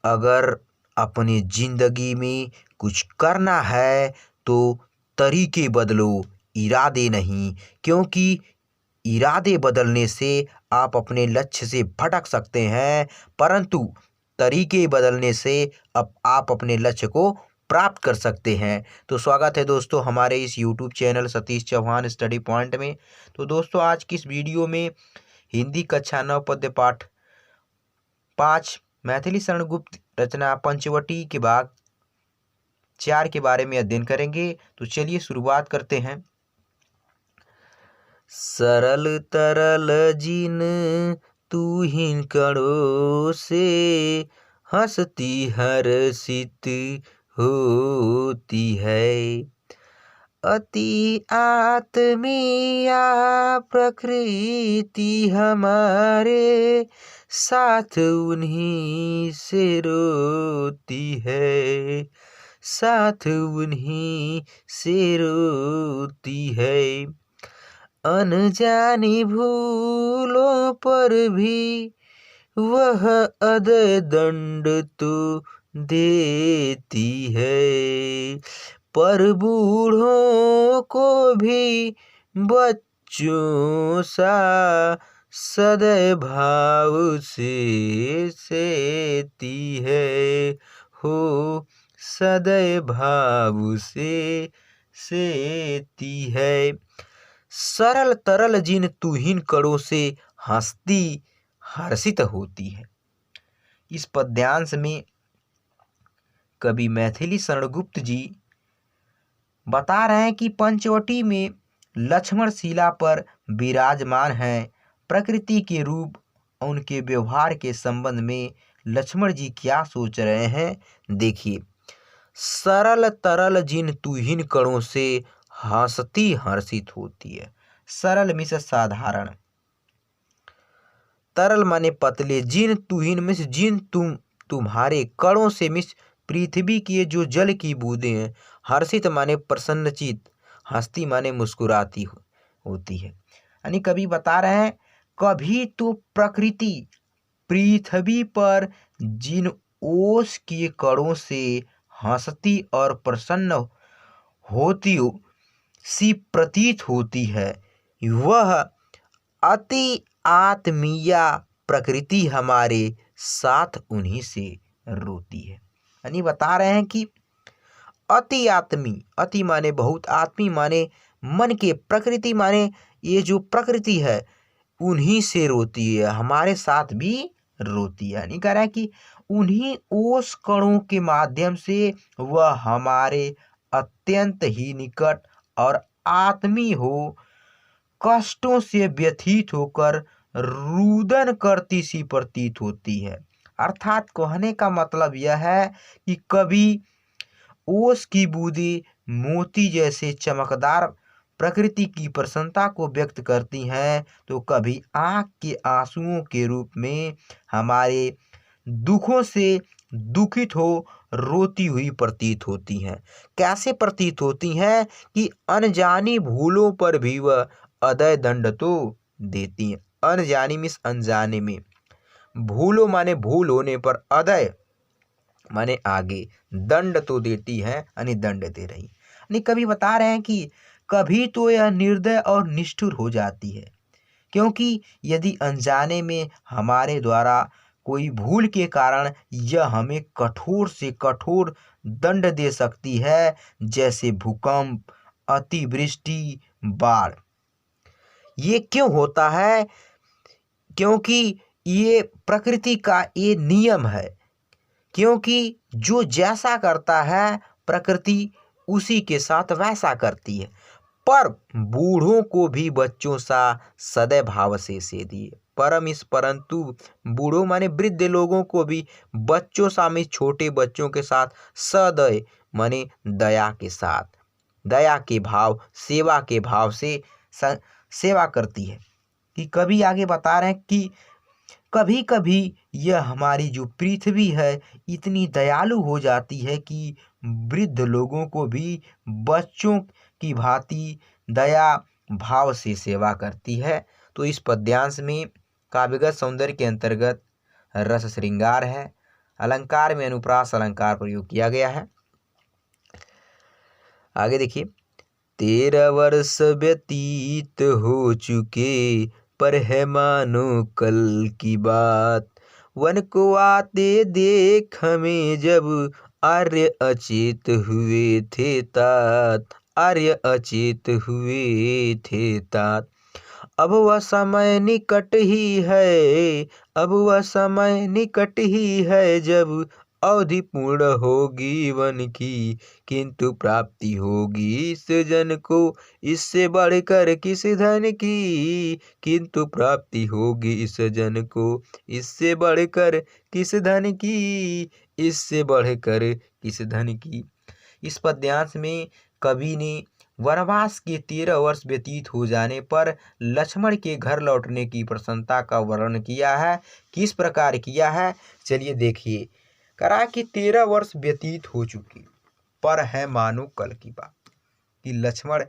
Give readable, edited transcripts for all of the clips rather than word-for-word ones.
अगर अपनी जिंदगी में कुछ करना है तो तरीके बदलो, इरादे नहीं। क्योंकि इरादे बदलने से आप अपने लक्ष्य से भटक सकते हैं, परंतु तरीके बदलने से अब आप अपने लक्ष्य को प्राप्त कर सकते हैं। तो स्वागत है दोस्तों हमारे इस YouTube channel Satish Chauhan study point में। तो दोस्तों आज की इस वीडियो में हिंदी कक्षा 9 पद्य पाठ 5 मैथिली शरण गुप्त रचना पंचवटी के भाग 4 के बारे में अध्ययन करेंगे। तो चलिए शुरुआत करते हैं। सरल तरल जिन तू हिन कणों से हंसती हर्षित होती है। अति आत्मीया प्रकृति हमारे साथ उन्हीं से रोती है, साथ उन्हीं से रोती है। अनजानी भूलों पर भी वह अदय दंड तो देती है, पर बूढ़ों को भी बच्चों सा सदैव भाव से सेती है, हो सदैव भाव से सेती है। सरल तरल जिन तुहिन कणों से हंसती हर्षित होती है। इस पद्यांश में कवि मैथिली शरण गुप्त जी बता रहे हैं कि पंचवटी में लक्ष्मण शिला पर विराजमान हैं। प्रकृति के रूप उनके व्यवहार के संबंध में लक्ष्मण जी क्या सोच रहे हैं, देखिए। सरल तरल जिन तुहिन कणों से हंसती हर्षित होती है। सरल मीन्स साधारण, तरल माने पतले, जिन तुहिन मीन्स जिन तुम्हारे, कणों से मीन्स पृथ्वी की जो जल की बूंदें हैं, हर्षित माने प्रसन्नचित, हंसती माने मुस्कुराती होती है। यानी कवि बता रहे हैं कभी तो प्रकृति पृथ्वी पर जिन ओस के कणों से हंसती और प्रसन्न होती सी प्रतीत होती है, वह अति आत्मीया प्रकृति हमारे साथ उन्हीं से रोती है। यानी बता रहे हैं कि अति आत्मी, अति माने बहुत, आत्मी माने मन के, प्रकृति माने ये जो प्रकृति है उन्हीं से रोती है, हमारे साथ भी रोती है। यानी कह रहा है कि उन्हीं ओस कणों के माध्यम से वह हमारे अत्यंत ही निकट और आत्मी हो, कष्टों से व्यथित होकर रुदन करती सी प्रतीत होती है। अर्थात कहने का मतलब यह है कि कभी ओस की बूंदें मोती जैसे चमकदार प्रकृति की प्रसन्नता को व्यक्त करती हैं, तो कभी आँख के आंसुओं के रूप में हमारे दुखों से दुखित हो रोती हुई प्रतीत होती हैं। कैसे प्रतीत होती हैं कि अनजानी भूलों पर भी वह अदय दंड तो देती हैं। अनजानी मीन्स अनजाने में, भूलों माने भूल होने पर, अदय माने आगे, दंड तो देती है यानी दंड दे रही। यानी कभी बता रहे हैं कि कभी तो यह निर्दय और निष्ठुर हो जाती है, क्योंकि यदि अनजाने में हमारे द्वारा कोई भूल के कारण यह हमें कठोर से कठोर दंड दे सकती है, जैसे भूकंप, अतिवृष्टि, बाढ़। ये क्यों होता है? क्योंकि ये प्रकृति का ये नियम है, क्योंकि जो जैसा करता है प्रकृति उसी के साथ वैसा करती है। पर बूढ़ों को भी बच्चों सा सदैव भाव से दिए, परम इस परंतु बूढ़ों माने वृद्ध लोगों को भी बच्चों सा में, छोटे बच्चों के साथ सदय माने दया के साथ, दया के भाव, सेवा के भाव से सेवा करती है। कि कभी आगे बता रहे हैं कि कभी कभी यह हमारी जो पृथ्वी है इतनी दयालु हो जाती है कि वृद्ध लोगों को भी बच्चों की भांति दया भाव से सेवा करती है। तो इस पद्यांश में काव्यगत सौंदर्य के अंतर्गत रस श्रृंगार है, अलंकार में अनुप्रास अलंकार प्रयोग किया गया है। आगे देखिए, 13 वर्ष व्यतीत हो चुके, पर है मानो कल की बात। वन को आते देख हमें जब, आर्य अचेत हुए थे तात, आर्य अचेत हुए थे तात। अब वह समय निकट ही है, अब वह समय निकट ही है जब अवधि पूर्ण होगी वन की, किंतु प्राप्ति होगी इस जन को इससे बढ़कर किस धन की, किंतु प्राप्ति होगी इस जन को इससे बढ़कर किस धन की, इससे बढ़कर किस धन की। इस पद्यांश में कवि ने वनवास के 13 वर्ष व्यतीत हो जाने पर लक्ष्मण के घर लौटने की प्रसन्नता का वर्णन किया है। किस प्रकार किया है, चलिए देखिए। करा कि 13 वर्ष व्यतीत हो चुके, पर है मानो कल की बात। कि लक्ष्मण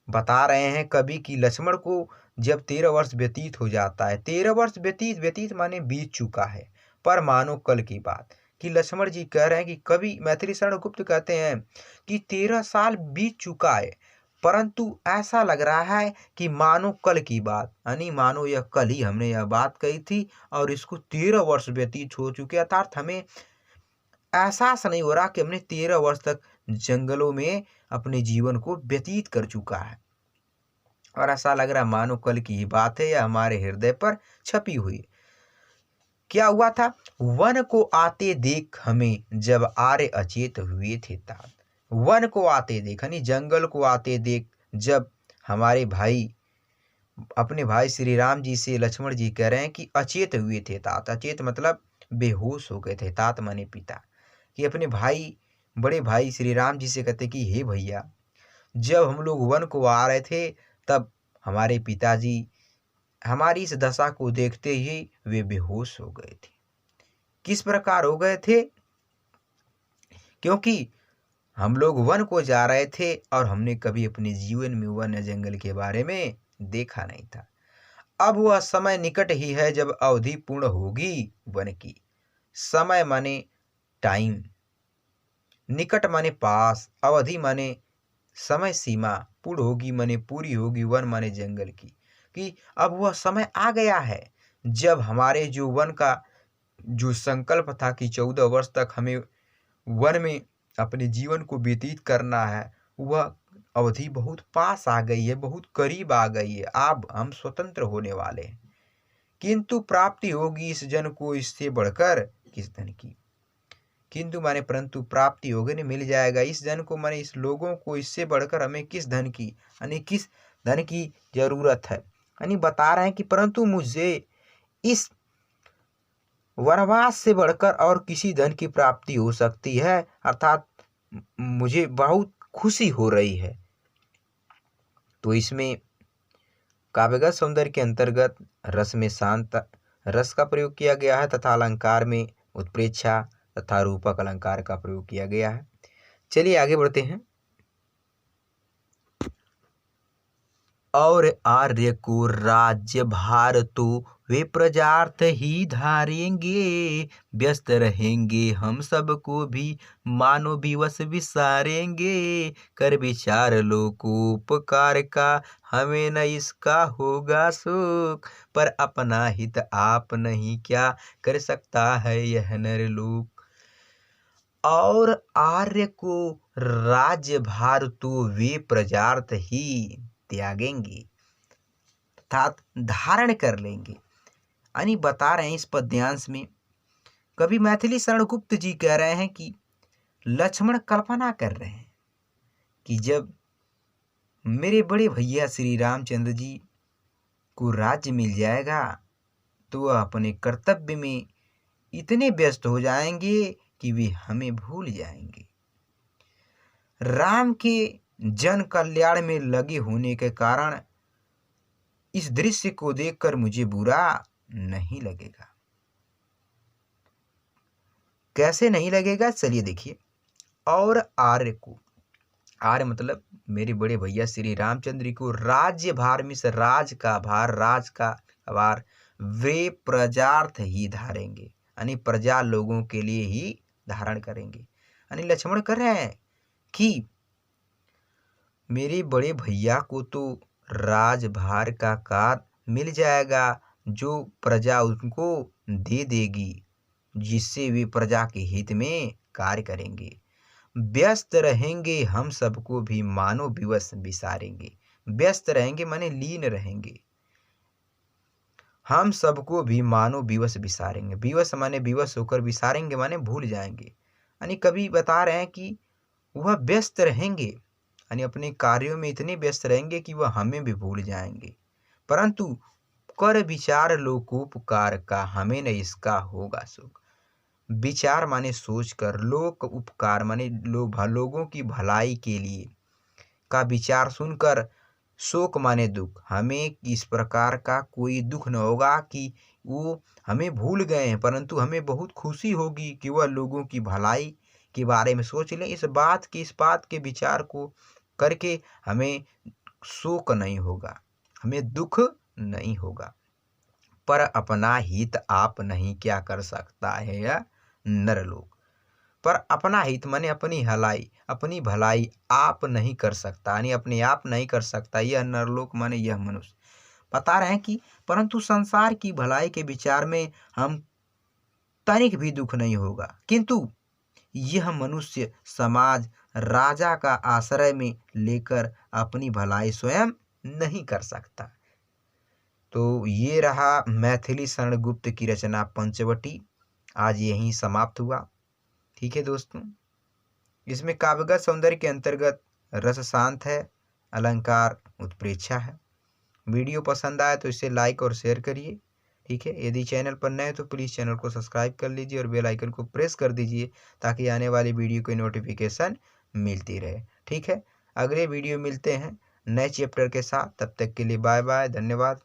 बता रहे हैं कवि कि लक्ष्मण को जब 13 वर्ष व्यतीत हो जाता है, 13 वर्ष व्यतीत माने बीत चुका है, पर मानो कल की बात। कि लक्ष्मण जी कह रहे हैं कि कवि मैथिली शरण गुप्त कहते हैं कि 13 साल बीत चुका है, परंतु ऐसा लग रहा है कि मानो कल की बात, यानी मानो यह कल ही हमने यह बात कही थी और इसको 13 वर्ष व्यतीत हो चुके। अर्थात हमें एहसास नहीं हो रहा कि हमने 13 वर्ष तक जंगलों में अपने जीवन को व्यतीत कर चुका है, और ऐसा लग रहा मानो कल की ही बात है, यह हमारे हृदय पर छपी हुई। क्या हुआ था, वन को आते देख हमें जब आर्य अचेत हुए थे तात। वन को आते देख यानी जंगल को आते देख जब हमारे भाई अपने भाई श्री राम जी से लक्ष्मण जी कह रहे हैं कि अचेत हुए थे तात। अचेत मतलब बेहोश हो गए थे, तात माने पिता। कि अपने भाई बड़े भाई श्री राम जी से कहते कि हे भैया, जब हम लोग वन को आ रहे थे तब हमारे पिताजी हमारी इस दशा को देखते ही वे बेहोश हो गए थे। किस प्रकार हो गए थे, क्योंकि हम लोग वन को जा रहे थे और हमने कभी अपने जीवन में वन या जंगल के बारे में देखा नहीं था। अब वह समय निकट ही है जब अवधि पूर्ण होगी वन की। समय माने टाइम, निकट माने पास, अवधि माने समय सीमा, पूर्ण होगी माने पूरी होगी, वन माने जंगल की। कि अब वह समय आ गया है जब हमारे जो वन का जो संकल्प था कि 14 वर्ष तक हमें वन में अपने जीवन को व्यतीत करना है, वह अवधि बहुत पास आ गई है, बहुत करीब आ गई है। अब हम स्वतंत्र होने वाले हैं, किंतु प्राप्ति होगी इस जन को इससे बढ़कर किस धन की। किंतु माने परंतु प्राप्ति होगी, नहीं मिल जाएगा इस जन को माने इस लोगों को इससे बढ़कर हमें किस धन की, यानी किस धन की जरूरत है। यानी बता रहे हैं कि परंतु मुझे इस वनवास से बढ़कर और किसी धन की प्राप्ति हो सकती है, अर्थात मुझे बहुत खुशी हो रही है। तो इसमें काव्यगत सौंदर्य के अंतर्गत रस में शांत रस का प्रयोग किया गया है तथा अलंकार में उत्प्रेक्षा तथा रूपक अलंकार का प्रयोग किया गया है। चलिए आगे बढ़ते हैं। और आर्य को राज्य भार तो वे प्रजार्थ ही धारेंगे, व्यस्त रहेंगे हम सबको भी मानो विवश विसारेंगे। कर विचार लोकोपकार का हमें न इसका होगा सुख, पर अपना हित आप नहीं क्या कर सकता है यह नरलोक। और आर्य को राज्य भार तो वे प्रजार्थ ही त्यागेंगे अर्थात धारण कर लेंगे। यानी बता रहे हैं इस पद्यांश में कवि मैथिली शरण गुप्त जी कह रहे हैं कि लक्ष्मण कल्पना कर रहे हैं कि जब मेरे बड़े भैया श्री रामचंद्र जी को राज्य मिल जाएगा तो वह अपने कर्तव्य में इतने व्यस्त हो जाएंगे कि वे हमें भूल जाएंगे। राम के जन कल्याण में लगे होने के कारण इस दृश्य को देखकर मुझे बुरा नहीं लगेगा। कैसे नहीं लगेगा, चलिए देखिए। और आर्य को, आर्य मतलब मेरे बड़े भैया श्री रामचंद्र को राज्य भार में से राज का भार वे प्रजार्थ ही धारेंगे यानी प्रजा लोगों के लिए ही धारण करेंगे। यानी लक्ष्मण कह रहे हैं कि मेरे बड़े भैया को तो राजभार का कार्य मिल जाएगा, जो प्रजा उनको दे देगी, जिससे वे प्रजा के हित में कार्य करेंगे। व्यस्त रहेंगे हम सबको भी मानो विवश विसारेंगे। व्यस्त रहेंगे माने लीन रहेंगे, हम सबको भी मानो विवश विसारेंगे। विवश माने विवश होकर, विसारेंगे माने भूल जाएंगे। यानी कवि बता रहे हैं कि वह व्यस्त रहेंगे, यानी अपने कार्यों में इतने व्यस्त रहेंगे कि वह हमें भी भूल जाएंगे। परंतु कर विचार लोकोपकार का, हमें न इसका होगा सुख। विचार माने सोच कर, लोक उपकार माने लोगों की भलाई के लिए का विचार सुनकर, शोक माने दुख, हमें इस प्रकार का कोई दुख न होगा कि वो हमें भूल गए हैं, परंतु हमें बहुत खुशी होगी कि वह लोगों की भलाई के बारे में सोच लें। इस बात के विचार को करके हमें शोक नहीं होगा, हमें दुख नहीं होगा। पर अपना हित आप नहीं क्या कर सकता है यह नरलोक। पर अपना हित माने अपनी भलाई आप नहीं कर सकता, यानी अपने आप नहीं कर सकता यह नरलोक माने यह मनुष्य। बता रहे हैं कि परंतु संसार की भलाई के विचार में हम तनिक भी दुख नहीं होगा, किंतु यह मनुष्य समाज राजा का आश्रय में लेकर अपनी भलाई स्वयं नहीं कर सकता। तो ये रहा मैथिली शरण गुप्त की रचना पंचवटी। आज यहीं समाप्त हुआ। ठीक है दोस्तों, इसमें काव्यगत सौंदर्य के अंतर्गत रस शांत है, अलंकार उत्प्रेक्षा है। वीडियो पसंद आए तो इसे लाइक और शेयर करिए। ठीक है, यदि चैनल पर नए तो प्लीज़ चैनल को सब्सक्राइब कर लीजिए और बेल आइकन को प्रेस कर दीजिए, ताकि आने वाली वीडियो की नोटिफिकेशन मिलती रहे। ठीक है, अगले वीडियो मिलते हैं नए चैप्टर के साथ। तब तक के लिए बाय बाय, धन्यवाद।